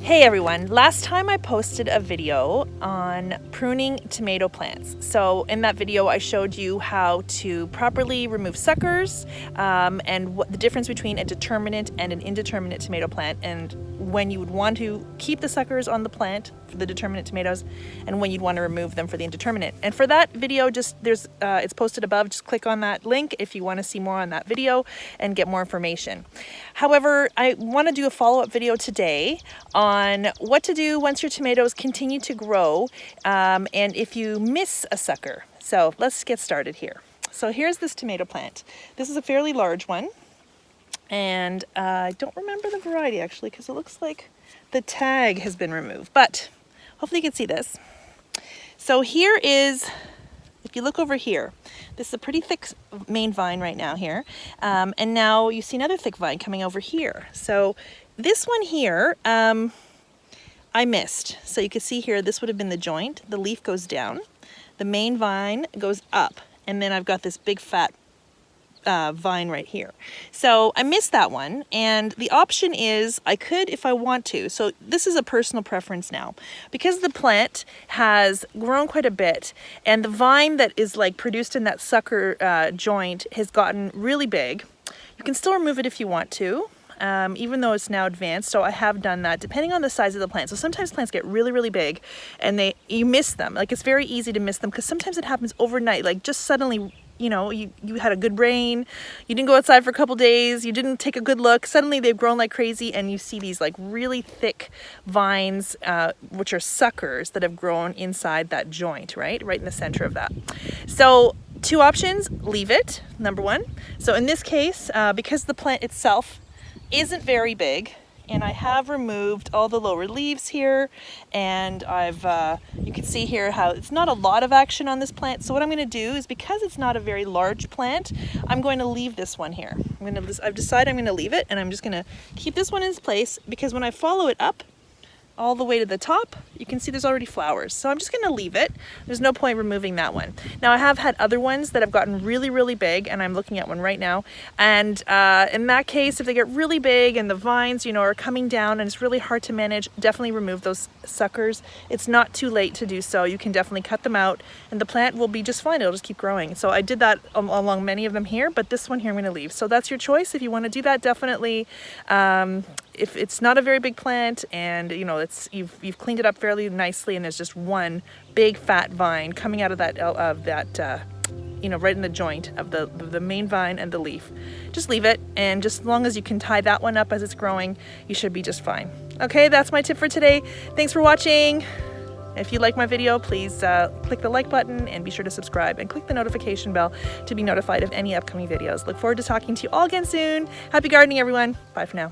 Hey everyone, last time I posted a video on pruning tomato plants. So in that video I showed you how to properly remove suckers and what the difference between a determinate and an indeterminate tomato plant, and when you would want to keep the suckers on the plant for the determinate tomatoes and when you'd want to remove them for the indeterminate. And for that video, it's posted above. Just click on that link if you want to see more on that video and get more information. However, I want to do a follow-up video today on what to do once your tomatoes continue to grow and if you miss a sucker. So let's get started here. So here's this tomato plant. This is a fairly large one, and I don't remember the variety actually because it looks like the tag has been removed, but hopefully you can see this. So here is, if you look over here, this is a pretty thick main vine right now here, and now you see another thick vine coming over here. So this one here, I missed. So you can see here, this would have been the joint. The leaf goes down, the main vine goes up, and then I've got this big fat vine right here. So I missed that one, and the option is I could if I want to. So this is a personal preference now. Because the plant has grown quite a bit and the vine that is like produced in that sucker joint has gotten really big, you can still remove it if you want to. Even though it's now advanced, so I have done that depending on the size of the plant. So sometimes plants get really, really big and you miss them. Like, it's very easy to miss them because sometimes it happens overnight, like just suddenly, you know, you had a good rain, you didn't go outside for a couple days, you didn't take a good look, suddenly they've grown like crazy and you see these like really thick vines, which are suckers that have grown inside that joint, right in the center of that. So two options: leave it, number one. So in this case, because the plant itself isn't very big, and I have removed all the lower leaves here, and you can see here how it's not a lot of action on this plant. So what I'm going to do is, because it's not a very large plant, I'm going to leave this one here. I've decided I'm going to leave it, and I'm just going to keep this one in its place, because when I follow it up all the way to the top, you can see there's already flowers. So I'm just gonna leave it. There's no point removing that one. Now I have had other ones that have gotten really, really big, and I'm looking at one right now. And in that case, if they get really big and the vines, you know, are coming down and it's really hard to manage, definitely remove those suckers. It's not too late to do so. You can definitely cut them out and the plant will be just fine. It'll just keep growing. So I did that along many of them here, but this one here I'm gonna leave. So that's your choice. If you wanna do that, definitely. If it's not a very big plant and you know you've cleaned it up fairly nicely and there's just one big fat vine coming out of that you know, right in the joint of the main vine and the leaf, just leave it, and just as long as you can tie that one up as it's growing, you should be just fine. Okay, that's my tip for today. Thanks for watching. If you like my video, please click the like button and be sure to subscribe and click the notification bell to be notified of any upcoming videos. Look forward to talking to you all again soon. Happy gardening, everyone. Bye for now.